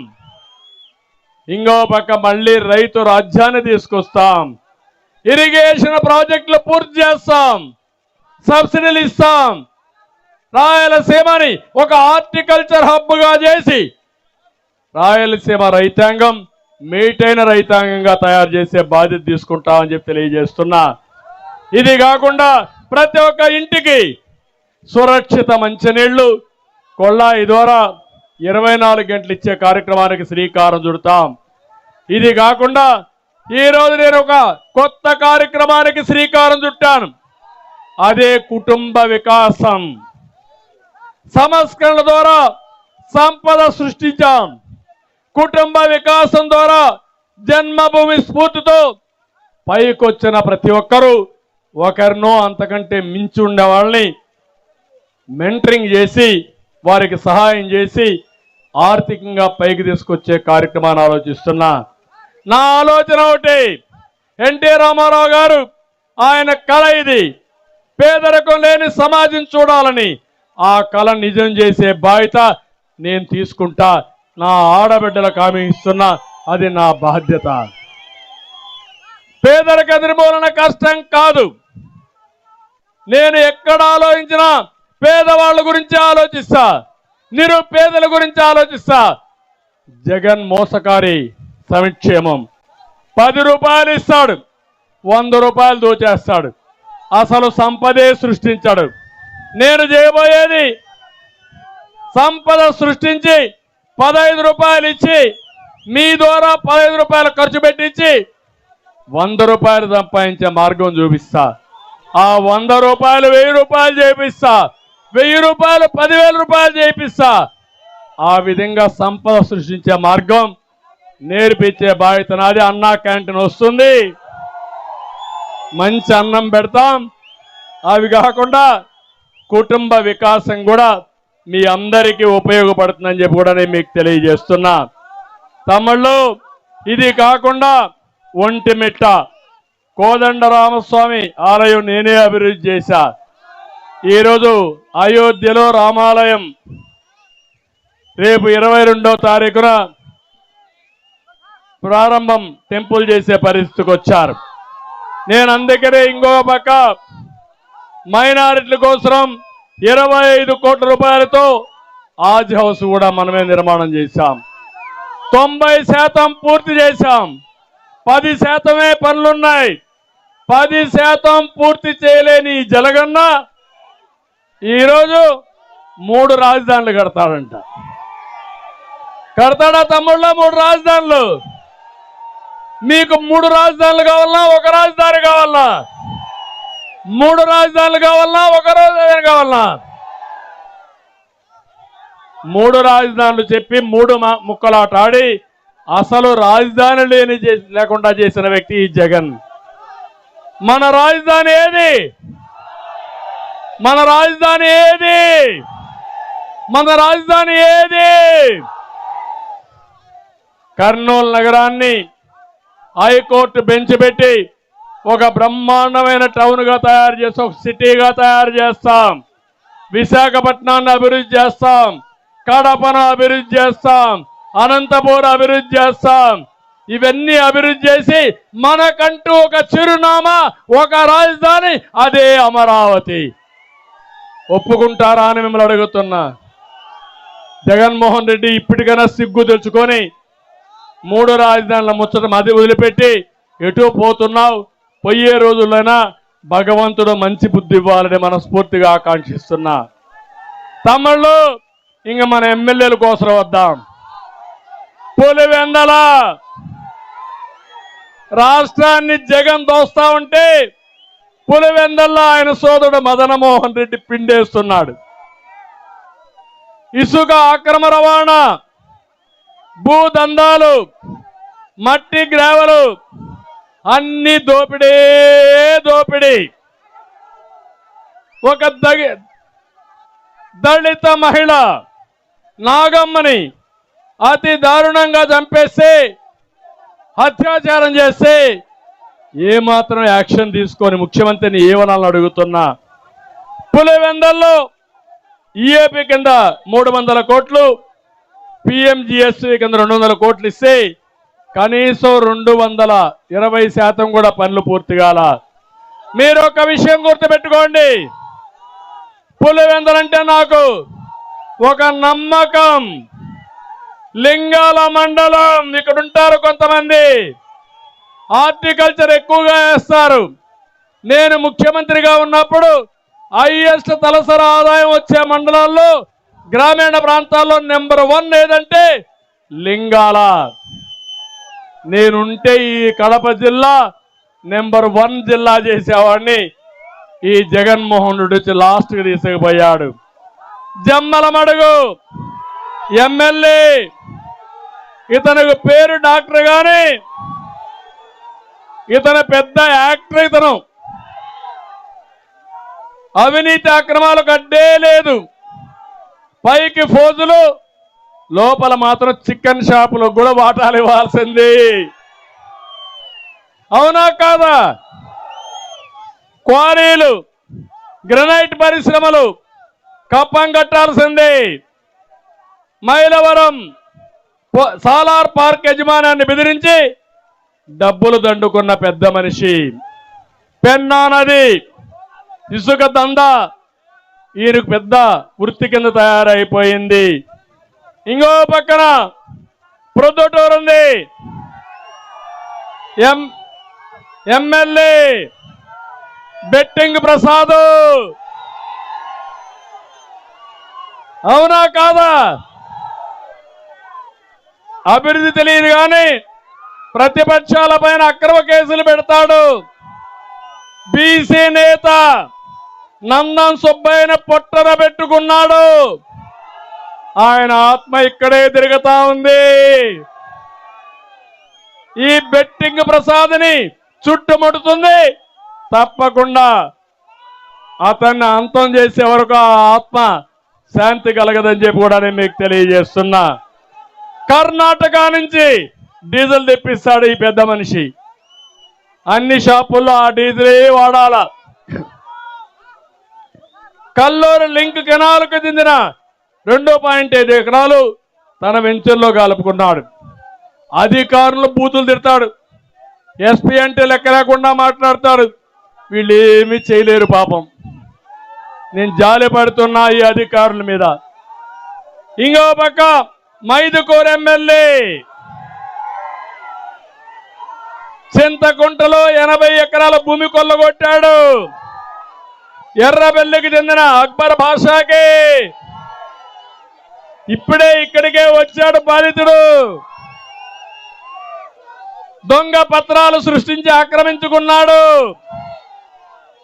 ఇంకో పక్క మళ్ళీ రైతు రాజ్యాన్ని తీసుకొస్తాం. ఇరిగేషన్ ప్రాజెక్టులు పూర్తి చేస్తాం, సబ్సిడీలు ఇస్తాం. రాయలసీమని ఒక హార్టికల్చర్ హబ్గా చేసి రాయలసీమ రైతాంగం మేటైన రైతాంగంగా తయారు చేసే బాధ్యత తీసుకుంటామని చెప్పి తెలియజేస్తున్నా. ఇది కాకుండా ప్రతి ఒక్క ఇంటికి సురక్షిత మంచినీళ్లు కొళ్ళాయి ద్వారా 24 గంటలు ఇచ్చే కార్యక్రమానికి శ్రీకారం చుడతాం. ఇది కాకుండా ఈరోజు నేను ఒక కొత్త కార్యక్రమానికి శ్రీకారం చుట్టాను. అదే కుటుంబ వికాసం. సంస్కరణ ద్వారా సంపద సృష్టించాం. కుటుంబ వికాసం ద్వారా జన్మభూమి స్ఫూర్తితో పైకొచ్చిన ప్రతి ఒక్కరూ ఒకరినో అంతకంటే మించి ఉండే వాళ్ళని మెంటరింగ్ చేసి వారికి సహాయం చేసి ఆర్థికంగా పైకి తీసుకొచ్చే కార్యక్రమాన్ని ఆలోచిస్తున్నా. నా ఆలోచన ఒకటి, ఎన్టీ రామారావు గారు ఆయన కళ ఇది, పేదరికం లేని సమాజం చూడాలని. ఆ కళ నిజం చేసే బాధ్యత నేను తీసుకుంటా. నా ఆడబిడ్డలకు హామీ ఇస్తున్నా, అది నా బాధ్యత. పేదరిక నిర్మూలన కష్టం కాదు. నేను ఎక్కడ ఆలోచించినా పేదవాళ్ళ గురించి ఆలోచిస్తా, నిరుపేదల గురించి ఆలోచిస్తా. జగన్ మోసకారి సంక్షేమం. 10 రూపాయలు ఇస్తాడు, 100 రూపాయలు దోచేస్తాడు, అసలు సంపదే సృష్టించాడు. నేను చేయబోయేది సంపద సృష్టించి 15 రూపాయలు ఇచ్చి మీ ద్వారా 15 రూపాయలు ఖర్చు పెట్టించి 100 రూపాయలు సంపాదించే మార్గం చూపిస్తా. ఆ 100 రూపాయలు 1000 రూపాయలు చేపిస్తా, 1000 రూపాయలు 10,000 రూపాయలు చేపిస్తా. ఆ విధంగా సంపద సృష్టించే మార్గం నేర్పించే బాధ్యత నాది. అన్నా క్యాంటీన్ వస్తుంది, మంచి అన్నం పెడతాం. అవి కాకుండా కుటుంబ వికాసం కూడా మీ అందరికీ ఉపయోగపడుతుందని చెప్పి కూడా నేను మీకు తెలియజేస్తున్నా. తమ్ముళ్ళు, ఇది కాకుండా ఒంటిమిట్ట కోదండరామస్వామి ఆలయం నేనే అభివృద్ధి చేశా. ఈరోజు అయోధ్యలో రామాలయం రేపు 22వ తారీఖున ప్రారంభం టెంపుల్ చేసే పరిస్థితికి వచ్చారు. నేను అందుకనే ఇంకో పక్క మైనారిటీల కోసం 25 కోట్ల రూపాయలతో ఆజ్ హౌస్ కూడా మనమే నిర్మాణం చేశాం. 90% పూర్తి చేశాం. 10%మే పనులున్నాయి. 10% పూర్తి చేయలేని జలగన్న ఈరోజు 3 రాజధానులు కడతాడంట. కడతాడా తమ్ముళ్ళ? 3 రాజధానులు. మీకు 3 రాజధానులు కావాలన్నా, ఒక రాజధాని కావాలన్నా? 3 రాజధానులు కావాలన్నా, ఒక రాజధాని కావాలన్నా? 3 రాజధానులు చెప్పి 3 ముక్కలాట ఆడి అసలు రాజధాని లేకుండా చేసిన వ్యక్తి ఈ జగన్. మన రాజధాని ఏది? మన రాజధాని ఏది? మన రాజధాని ఏది? కర్నూలు నగరాన్ని హైకోర్టు బెంచ్ పెట్టి ఒక బ్రహ్మాండమైన టౌన్గా తయారు చేసి, ఒక సిటీగా తయారు చేస్తాం. విశాఖపట్నాన్ని అభివృద్ధి చేస్తాం, కడపను అభివృద్ధి చేస్తాం, అనంతపురం అభివృద్ధి చేస్తాం. ఇవన్నీ అభివృద్ధి చేసి మనకంటూ ఒక చిరునామా, ఒక రాజధాని, అదే అమరావతి. ఒప్పుకుంటారా అని మిమ్మల్ని అడుగుతున్నా. జగన్మోహన్ రెడ్డి ఇప్పటికైనా సిగ్గు తెచ్చుకొని 3 రాజధానుల ముచ్చట అది వదిలిపెట్టి ఎటు పోతున్నావు? పోయే రోజుల్లోనా భగవంతుడు మంచి బుద్ధి ఇవ్వాలని మనస్ఫూర్తిగా ఆకాంక్షిస్తున్నా. తమ్ముళ్ళు, ఇంక మన ఎమ్మెల్యేల కోసం వద్దాం. పులివెందల రాష్ట్రాన్ని జగన్ దోస్తా ఉంటే పులివెందల్లో ఆయన సోదరుడు మదనమోహన్ రెడ్డి పిండేస్తున్నాడు. ఇసుక అక్రమ రవాణా, భూదందాలు, మట్టి గ్రావెలు అన్ని దోపిడీ. ఒక దళిత మహిళ నాగమ్మని అతి దారుణంగా చంపేస్తే, అత్యాచారం చేస్తే ఏమాత్రం యాక్షన్ తీసుకొని ముఖ్యమంత్రిని ఏమనాలని అడుగుతున్నా. పులివెందల్లో ఈఏపీ కింద 300 కోట్లు, పిఎంజిఎస్వి కింద 200 కోట్లు ఇస్తే కనీసం 220% కూడా పనులు పూర్తి కాల. మీరు ఒక విషయం గుర్తుపెట్టుకోండి, పులివెందలంటే నాకు ఒక నమ్మకం. లింగాల మండలం, ఇక్కడ ఉంటారు కొంతమంది, హార్టికల్చర్ ఎక్కువగా వేస్తారు. నేను ముఖ్యమంత్రిగా ఉన్నప్పుడు హైయెస్ట్ తలసరి ఆదాయం వచ్చే మండలాల్లో గ్రామీణ ప్రాంతాల్లో నెంబర్ 1 ఏదంటే లింగాల. నేనుంటే ఈ కడప జిల్లా నెంబర్ 1 జిల్లా చేసేవాడిని. ఈ జగన్మోహన్ రెడ్డి వచ్చి లాస్ట్కి తీసుకుపోయాడు. జమ్మలమడుగు ఎమ్మెల్యే, ఇతనికి పేరు డాక్టర్ గాని ఇతను పెద్ద యాక్టర్. ఇతను అవినీతి అక్రమాలకు అడ్డే లేదు. పైకి ఫోజులు, లోపల మాత్రం చికెన్ షాపులో కూడా వాటాలు ఇవ్వాల్సింది. అవునా కాదా? క్వారీలు, గ్రనైట్ పరిశ్రమలు కప్పం కట్టాల్సిందే. మైలవరం సాలార్ పార్క్ యజమానాన్ని బెదిరించి డబ్బులు దండుకున్న పెద్ద మనిషి. పెన్నా నది ఇసుక దందా ఈయనకు పెద్ద వృత్తి కింద తయారైపోయింది. ఇంకో పక్కన ప్రొద్దుటూరు ఉంది, ఎమ్మెల్యే బెట్టింగ్ ప్రసాద్. అవునా కాదా? అభివృద్ధి తెలియదు కానీ ప్రతిపక్షాల పైన అక్రమ కేసులు పెడతాడు. బీసీ నేత నందన్ సుబ్బయ్యను పొట్టన పెట్టుకున్నాడు. ఆయన ఆత్మ ఇక్కడే తిరుగుతా ఉంది. ఈ బెట్టింగ్ ప్రసాద్ని చుట్టుముడుతుంది. తప్పకుండా అతన్ని అంతం చేసే వరకు ఆ ఆత్మ శాంతి కలగదని చెప్పి కూడా నేను మీకు తెలియజేస్తున్నా. కర్ణాటక నుంచి డీజిల్ తెప్పిస్తాడు ఈ పెద్ద మనిషి. అన్ని షాపుల్లో ఆ డీజిలే వాడాల. కల్లూరు లింక్ కెనాల్కు చెందిన 2.5 ఎకరాలు తన వెంచర్లో కలుపుకున్నాడు. అధికారులు బూతులు తిడతాడు. ఎస్పీ అంటే లెక్క లేకుండా మాట్లాడతాడు. వీళ్ళు ఏమీ చేయలేరు పాపం. నేను జాలి పడుతున్నా ఈ అధికారుల మీద. ఇంకో పక్క మైదుకూరు ఎమ్మెల్యే చింతకుంటలో 80 ఎకరాల భూమి కొల్లగొట్టాడు. ఎర్రబెల్లికి చెందిన అక్బర్ భాషాకి ఇప్పుడే ఇక్కడికే వచ్చాడు బాధితుడు. దొంగ పత్రాలు సృష్టించి ఆక్రమించుకున్నాడు.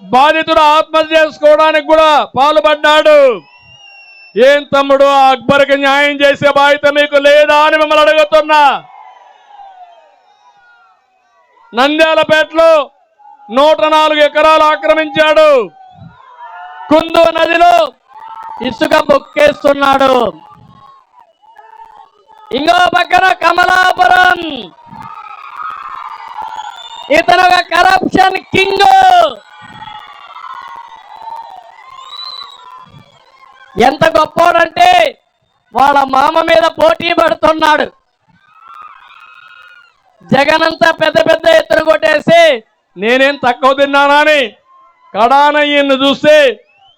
బాధితుడు ఆత్మహత్య చేసుకోవడానికి కూడా పాల్పడ్డాడు. ఏం తమ్ముడు, అక్బర్కి న్యాయం చేసే బాధ్యత మీకు లేదా అని మిమ్మల్ని అడుగుతున్నా. నంద్యాలపేటలో 104 ఎకరాలు ఆక్రమించాడు. కుందు నదిలో ఇసుక బొక్కేస్తున్నాడు. ఇంకో పక్కన కమలాపురం, ఇతను ఒక కరప్షన్ కింగ్. ఎంత గొప్పోడంటే వాళ్ళ మామ మీద పోటీ పడుతున్నాడు. జగన్ అంతా పెద్ద పెద్ద ఎత్తున కొట్టేసి నేనేం తక్కువ తిన్నానని కడాన ఈయన్ని చూస్తే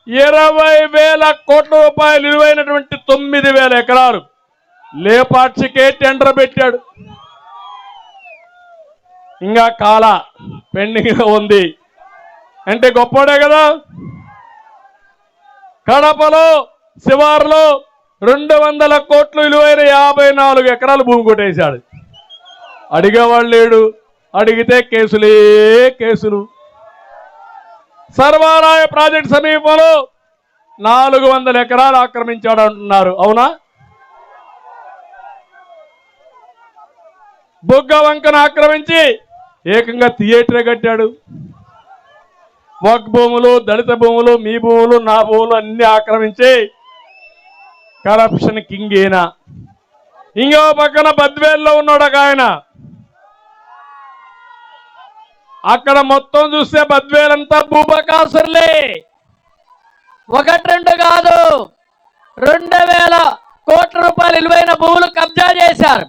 20,000 కోట్ల రూపాయలు విలువైనటువంటి 9,000 ఎకరాలు లేపాక్షికే టెండర్ పెట్టాడు. ఇంకా కాల పెండింగ్ ఉంది అంటే గొప్పోడే కదా. కడపలో శివారులో 200 కోట్లు విలువైన 54 ఎకరాలు భూమి కొట్టేశాడు. అడిగేవాళ్ళు లేడు, అడిగితే కేసులే కేసులు. సర్వారాయ ప్రాజెక్ట్ సమీపంలో 400 ఎకరాలు ఆక్రమించాడు అంటున్నారు, అవునా? బొగ్గ వంకను ఆక్రమించి ఏకంగా థియేటరే కట్టాడు. వక్ భూములు, దళిత భూములు, మీ భూములు, నా భూములు అన్ని ఆక్రమించి కరప్షన్ కింగ్ ఈయన. ఇంకో పక్కన బద్వేల్లో ఉన్నాడు ఒక ఆయన. అక్కడ మొత్తం చూస్తే బద్వేలంతా భూబకాసురులే. 1-2 కాదు, 2000 కోట్ల రూపాయలు విలువైన భూములు కబ్జా చేశారు,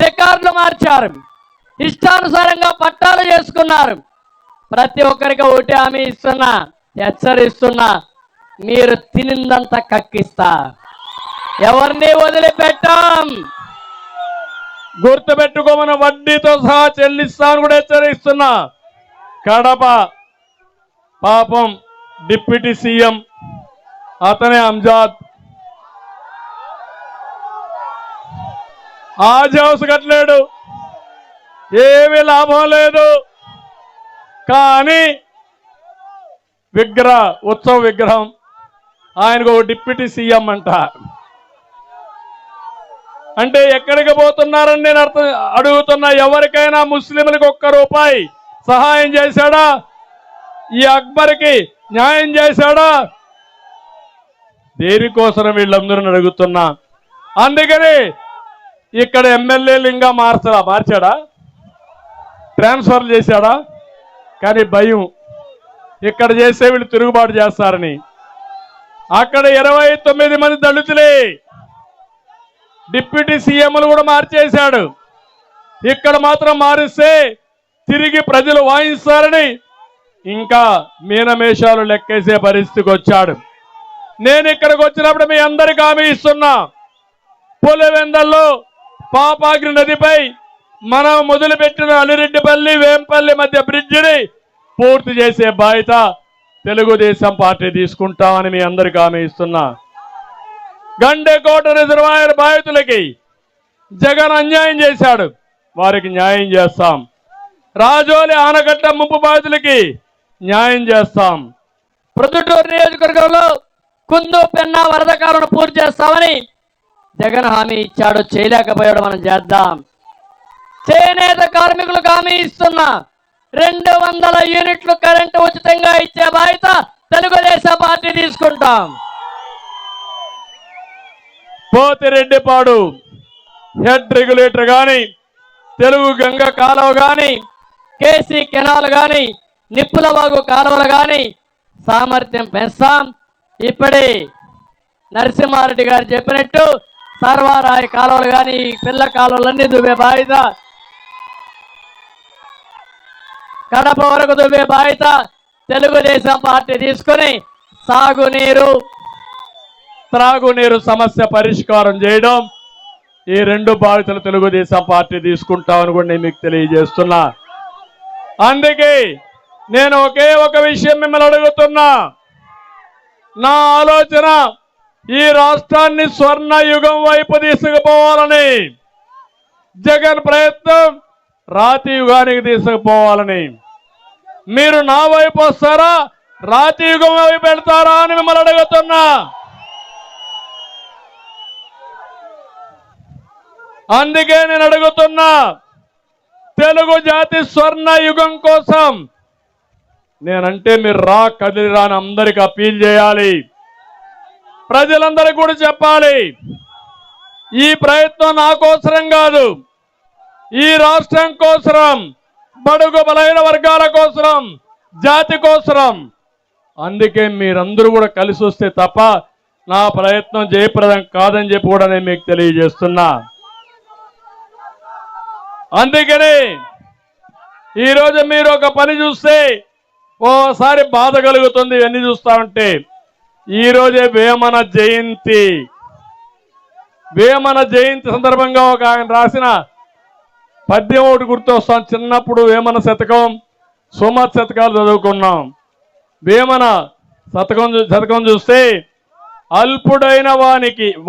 రికార్డులు మార్చారు, ఇష్టానుసారంగా పట్టాలు చేసుకున్నారు. ప్రతి ఒక్కరికి ఒకటి హామీ ఇస్తున్నా, హెచ్చరిస్తున్నా, మీరు తినిందంతా కక్కిస్తా, ఎవరిని వదిలిపెట్టాం. గుర్తుపెట్టుకోమని వడ్డీతో సహా చెల్లిస్తాను కూడా హెచ్చరిస్తున్నా. కడప పాపం డిప్యూటీ సీఎం అతనే అంజాద్ ఆజ్ హౌస్ కట్టలేడు, ఏమీ లాభం లేదు. కానీ ఉత్సవ విగ్రహం ఆయనకు డిప్యూటీ సీఎం అంట. అంటే ఎక్కడికి పోతున్నారని నేను అడుగుతున్నా. ఎవరికైనా ముస్లింలకు 1 రూపాయి సహాయం చేశాడా? ఈ అక్బర్కి న్యాయం చేశాడా? దేనికోసం వీళ్ళందరూ అడుగుతున్నా. అందుకని ఇక్కడ ఎమ్మెల్యేలు ఇంకా మార్చాడా? ట్రాన్స్ఫర్ చేశాడా? కానీ భయం, ఇక్కడ చేస్తే వీళ్ళు తిరుగుబాటు చేస్తారని. అక్కడ 29 మంది దళితులే డిప్యూటీ సీఎంలు కూడా మార్చేశాడు. ఇక్కడ మాత్రం మారిస్తే తిరిగి ప్రజలు వాయిస్తారని ఇంకా మీనమేషాలు లెక్కేసే పరిస్థితికి వచ్చాడు. నేను ఇక్కడికి వచ్చినప్పుడు మీ అందరికీ హామీ ఇస్తున్నా, పులివెందల్లో పాపాగ్ని నదిపై మనం మొదలుపెట్టిన అలిరెడ్డిపల్లి వేంపల్లి మధ్య బ్రిడ్జిని పూర్తి చేసే బాధ్యత తెలుగుదేశం పార్టీ తీసుకుంటామని మీ అందరికీ హామీ ఇస్తున్నా. గండేకోట రిజర్వాయర్ బాధితులకి జగన్ అన్యాయం చేశాడు, వారికి న్యాయం చేస్తాం. రాజోలి ఆనకట్ట ముంపు బాధితులకి న్యాయం చేస్తాం. ప్రొద్దుటూరు నియోజకవర్గంలో కుందు పెన్నా వరద కాలువను పూర్తి చేస్తామని జగన్ హామీ ఇచ్చాడు, చేయలేకపోయాడు, మనం చేద్దాం. చేనేత కార్మికులకు హామీ ఇస్తున్నా, 200 యూనిట్లు కరెంటు ఉచితంగా ఇచ్చే బాధ్యత తెలుగుదేశం పార్టీ తీసుకుంటాం. పోతిరెడ్డిపాడు హెడ్ రెగ్యులేటర్ కానీ, తెలుగు గంగ కాలువ కానీ, కేసీ కెనాల్ కానీ, నిప్పులవాగు కాలువలు కానీ సామర్థ్యం పెంచాం. ఇప్పుడే నరసింహారెడ్డి గారు చెప్పినట్టు సర్వారాయి కాలువలు కానీ, పిల్ల కాలువలన్నీ దువ్వే బాధ్యత, కడప వరకు దువ్వే బాధ్యత తెలుగుదేశం పార్టీ తీసుకొని త్రాగునీరు సమస్య పరిష్కారం చేయడం ఈ 2 బాధ్యతలు తెలుగుదేశం పార్టీ తీసుకుంటామని కూడా నేను మీకు తెలియజేస్తున్నా. అందుకే నేను ఒకే ఒక విషయం మిమ్మల్ని అడుగుతున్నా. నా ఆలోచన ఈ రాష్ట్రాన్ని స్వర్ణ యుగం వైపు తీసుకుపోవాలని, జగన్ ప్రయత్నం రాతి యుగానికి తీసుకుపోవాలని. మీరు నా వైపు వస్తారా, రాతి యుగం వైపు పెడతారా అని మిమ్మల్ని అడుగుతున్నా. అందుకే నేను అడుగుతున్నా, తెలుగు జాతి స్వర్ణ యుగం కోసం నేనంటే మీరు కదిలిరా అని అందరికి అప్పీల్ చేయాలి, ప్రజలందరికీ కూడా చెప్పాలి. ఈ ప్రయత్నం నా కోసరం కాదు, ఈ రాష్ట్రం కోసరం, బడుగు బలైన వర్గాల కోసరం, జాతి కోసరం. అందుకే మీరందరూ కూడా కలిసి వస్తే తప్ప నా ప్రయత్నం జయప్రదం కాదని చెప్పి కూడా నేను మీకు తెలియజేస్తున్నా. అందుకని ఈరోజు మీరు ఒక పని చూస్తే ఓసారి బాధ కలుగుతుంది. ఇవన్నీ చూస్తా ఉంటే ఈరోజే వేమన జయంతి సందర్భంగా ఒక ఆయన రాసిన పద్యం ఒకటి గుర్తొస్తాం. చిన్నప్పుడు వేమన శతకం, సుమత్ శతకాలు చదువుకున్నాం. వేమన శతకం చూస్తే అల్పుడైన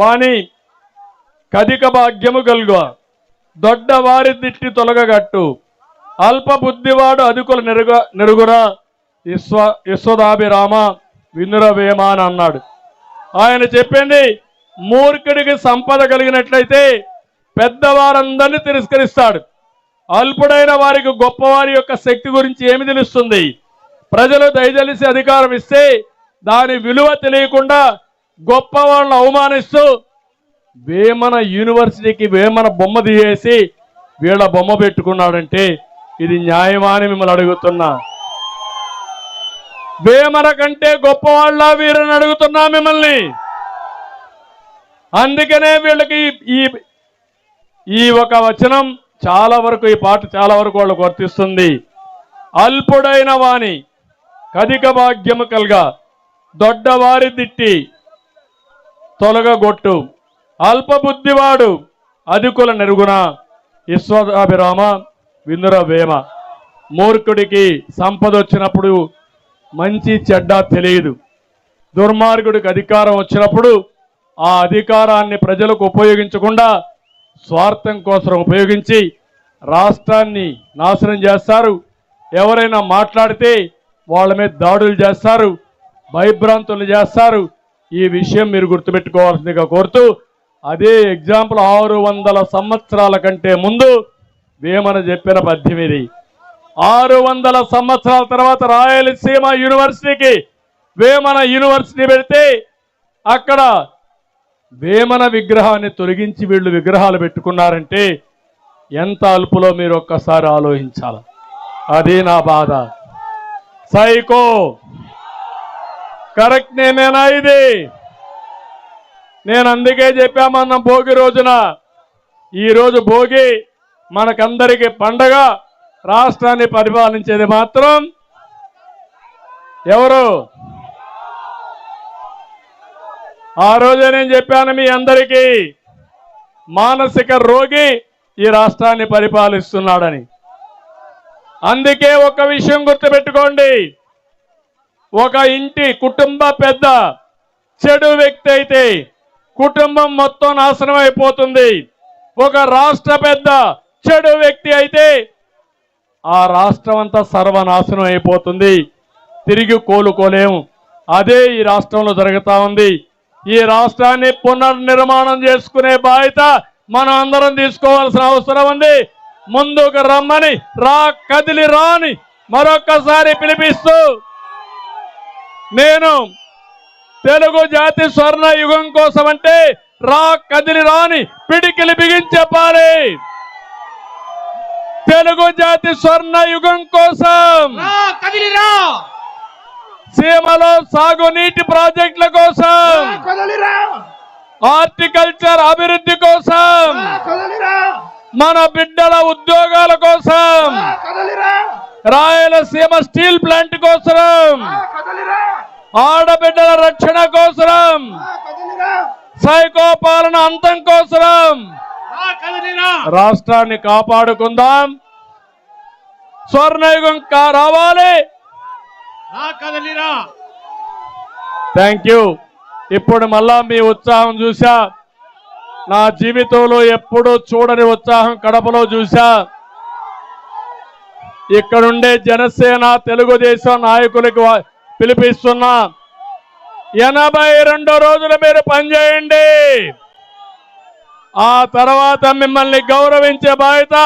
వాని కధిక భాగ్యము కలుగు, దొడ్డ వారి దిట్టి తొలగగట్టు, అల్ప బుద్ధివాడు అదుకుల నెరుగురా విశ్వదాభిరామ వినురవేమ అని అన్నాడు. ఆయన చెప్పింది, మూర్ఖుడికి సంపద కలిగినట్లయితే పెద్దవారందరినీ తిరస్కరిస్తాడు. అల్పుడైన వారికి గొప్పవారి యొక్క శక్తి గురించి ఏమి తెలుస్తుంది? ప్రజలు దయచేసి అధికారం ఇస్తే దాని విలువ తెలియకుండా గొప్ప వాళ్ళని అవమానిస్తూ వేమన యూనివర్సిటీకి వేమన బొమ్మ తీసేసి వీళ్ళ బొమ్మ పెట్టుకున్నాడంటే ఇది న్యాయమా అని మిమ్మల్ని అడుగుతున్నా. వేమన కంటే గొప్పవాళ్ళ వీరని అడుగుతున్నా మిమ్మల్ని. అందుకనే వీళ్ళకి ఈ ఒక వచనం చాలా వరకు, ఈ పాట చాలా వరకు వాళ్ళకు వర్తిస్తుంది. అల్పుడైన వాని కధిక భాగ్యము కల్గా, దొడ్డవారి దిట్టి తొలగగొట్టు, అల్పబుద్ధివాడు అధికుల నెరుగున విశ్వదాభిరామ వినురవేమ. మూర్ఖుడికి సంపద వచ్చినప్పుడు మంచి చెడ్డ తెలియదు. దుర్మార్గుడికి అధికారం వచ్చినప్పుడు ఆ అధికారాన్ని ప్రజలకు ఉపయోగించకుండా స్వార్థం కోసం ఉపయోగించి రాష్ట్రాన్ని నాశనం చేస్తారు. ఎవరైనా మాట్లాడితే వాళ్ళ మీద దాడులు చేస్తారు, భయభ్రాంతులు చేస్తారు. ఈ విషయం మీరు గుర్తుపెట్టుకోవాల్సిందిగా కోరుతూ, అదే ఎగ్జాంపుల్ 600 సంవత్సరాల కంటే ముందు వేమన చెప్పిన పద్యం ఇది. 600 సంవత్సరాల తర్వాత రాయలసీమ యూనివర్సిటీకి వేమన యూనివర్సిటీ పెడితే అక్కడ వేమన విగ్రహాన్ని తొలగించి వీళ్ళు విగ్రహాలు పెట్టుకున్నారంటే ఎంత అల్పులో మీరు ఒక్కసారి ఆలోచించాలి. అది నా బాధ. సైకో కరెక్ట్ నేమేనా ఇది? నేను అందుకే చెప్పామన్న భోగి రోజున, ఈరోజు భోగి మనకందరికీ పండగ. రాష్ట్రాన్ని పరిపాలించేది మాత్రం ఎవరు? ఆ రోజే నేను చెప్పాను మీ అందరికీ, మానసిక రోగి ఈ రాష్ట్రాన్ని పరిపాలిస్తున్నాడని. అందుకే ఒక విషయం గుర్తుపెట్టుకోండి, ఒక ఇంటి కుటుంబ పెద్ద చెడు వ్యక్తి అయితే కుటుంబం మొత్తం నాశనం అయిపోతుంది. ఒక రాష్ట్ర పెద్ద చెడు వ్యక్తి అయితే ఆ రాష్ట్రం అంతా సర్వనాశనం అయిపోతుంది. తిరిగి కోలుకోలేము. అదే ఈ రాష్ట్రంలో జరుగుతా ఉంది. ఈ రాష్ట్రాన్ని పునర్నిర్మాణం చేసుకునే బాధ్యత మనం అందరం తీసుకోవాల్సిన అవసరం ఉంది. ముందుకు రమ్మని, కదిలి రాని మరొక్కసారి పిలిపిస్తూ, నేను తెలుగు జాతి స్వర్ణ యుగం కోసం అంటే కదిలి రాని పిడికిలి బిగించెప్పాలి. తెలుగు జాతి స్వర్ణ యుగం కోసం, సీమలో సాగునీటి ప్రాజెక్టుల కోసం, హార్టికల్చర్ అభివృద్ధి కోసం, మన బిడ్డల ఉద్యోగాల కోసం, రాయలసీమ స్టీల్ ప్లాంట్ కోసం, ఆడబిడ్డల రక్షణ కోసం, సైకో పాలన అంతం కోసం రాష్ట్రాన్ని కాపాడుకుందాం. స్వర్ణయుగం రావాలి. Thank you. ఇప్పుడు మళ్ళా మీ ఉత్సాహం చూసా. నా జీవితంలో ఎప్పుడూ చూడని ఉత్సాహం కడపలో చూసా. ఇక్కడుండే జనసేన తెలుగుదేశం నాయకులకు పిలిపిస్తున్నా, 82 రోజులు మీరు పనిచేయండి. ఆ తర్వాత మిమ్మల్ని గౌరవించే బాధ్యత,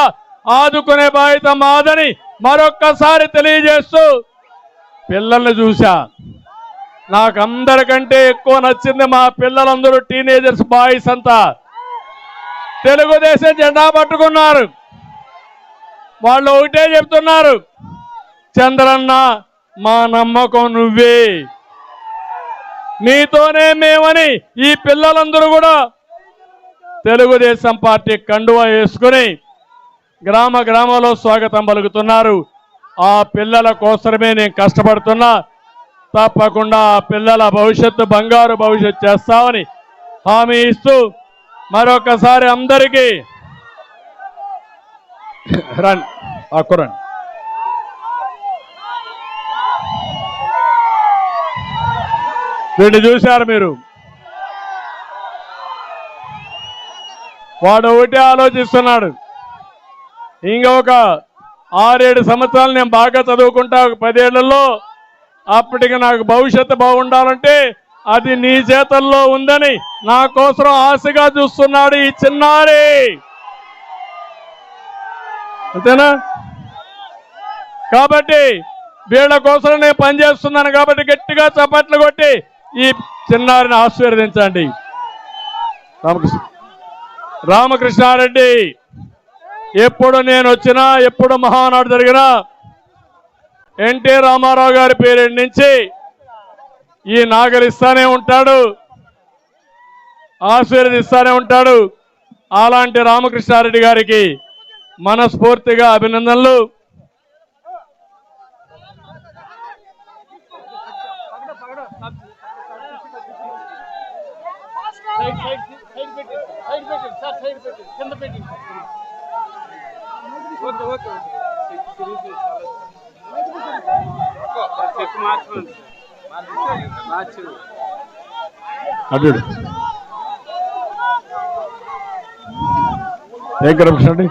ఆదుకునే బాధ్యత మాదని మరొక్కసారి తెలియజేస్తూ, పిల్లల్ని చూసా. నాకు అందరికంటే ఎక్కువ నచ్చింది మా పిల్లలందరూ టీనేజర్స్ బాయ్స్ అంతా తెలుగుదేశం జెండా పట్టుకున్నారు. వాళ్ళు ఒకటే చెప్తున్నారు, చంద్రన్న మా నమ్మకం నువ్వే, నీతోనే మేమని. ఈ పిల్లలందరూ కూడా తెలుగుదేశం పార్టీ కండువా వేసుకుని గ్రామ గ్రామంలో స్వాగతం పలుకుతున్నారు. ఆ పిల్లల కోసమే నేను కష్టపడుతున్నా. తప్పకుండా ఆ పిల్లల భవిష్యత్తు బంగారు భవిష్యత్తు చేస్తామని హామీ ఇస్తూ మరొకసారి అందరికీ రండి అక్కురండి. వీడిని చూశారు మీరు. వాడు ఒకటే ఆలోచిస్తున్నాడు, ఇంకొక 6-7 సంవత్సరాలు నేను బాగా చదువుకుంటా, ఒక 10 ఏళ్లలో అప్పటికి నాకు భవిష్యత్తు బాగుండాలంటే అది నీ చేతల్లో ఉందని నా కోసం ఆశగా చూస్తున్నాడు ఈ చిన్నారి. అంతేనా? కాబట్టి వీళ్ళ కోసం నేను పనిచేస్తున్నాను కాబట్టి గట్టిగా చప్పట్లు కొట్టి ఈ చిన్నారిని ఆశీర్వదించండి. రామకృష్ణారెడ్డి ఎప్పుడు నేను వచ్చినా, ఎప్పుడు మహానాడు జరిగినా ఎన్టీ రామారావు గారి పేరు నుంచి ఈ నాగరిస్తానే ఉంటాడు, ఆశీర్వదిస్తానే ఉంటాడు. అలాంటి రామకృష్ణారెడ్డి గారికి మనస్ఫూర్తిగా అభినందనలు. అడు ఏ కరపండి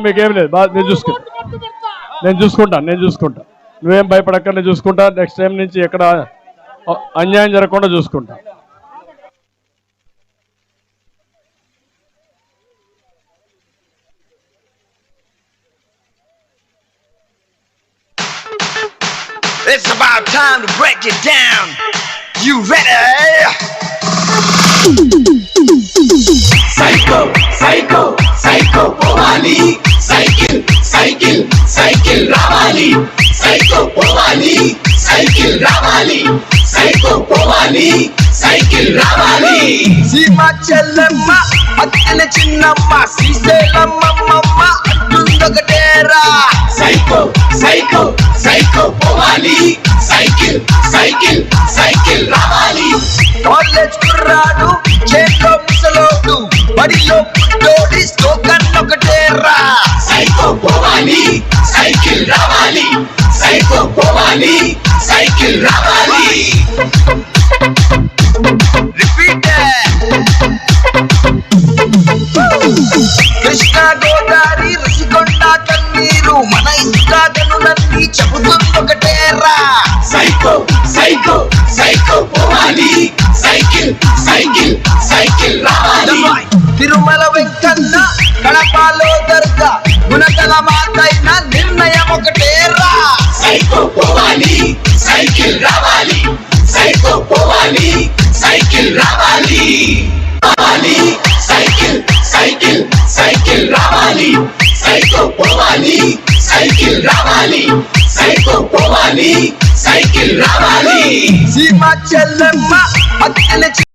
మీకేం లేదు, నేను చూసుకుంటా. నువ్వేం భయపడక్క, నేను చూసుకుంటా. నెక్స్ట్ టైం నుంచి ఎక్కడ అన్యాయం జరగకుండా చూసుకుంటా. It's about time to break it down. You ready? Psycho, psycho, psycho, Povali. Cycle, cycle, cycle, Ravali. Psycho, Povali. Cycle, Ravali. Psycho, Povali. Cycle, Ravali. Sima Chellamma, Attana Chinnamma, Sriselamma, Attundakatera. Psycho, psycho, psycho, Povali. Cycle, cycle, cycle, Ravali. College kurradu, chelo musalodu, badiyo puttodi, slogan okatera. Psycho, Povali. Cycle, Ravali. Psycho, Povali. Cycle, Ravali. Repeat it. Krishna Godavari Rasikonda Kanneeru mana iskadanu చెబుతుందొకటేరా. Psycho psycho psycho పోవాలి. Cycle cycle cycle రావాలి. తిరుమల వెంకన్న కడపలో దర్గా గుణగల మాతైన నిర్ణయం ఒకటేరా. Psycho పోవాలి. సైకిల్ రావాలి. సైకో పోవాలి. సైకిల్ రావాలి. రావాలి. సైకిల్ సైకిల్ సైకిల్ రావాలి. సైకో పోవాలి. సైకిల్ రావాలి. సైకో పోవాలి. సైకిల్ రావాలి. సీమ చెల్లెమ్మ అత్తెల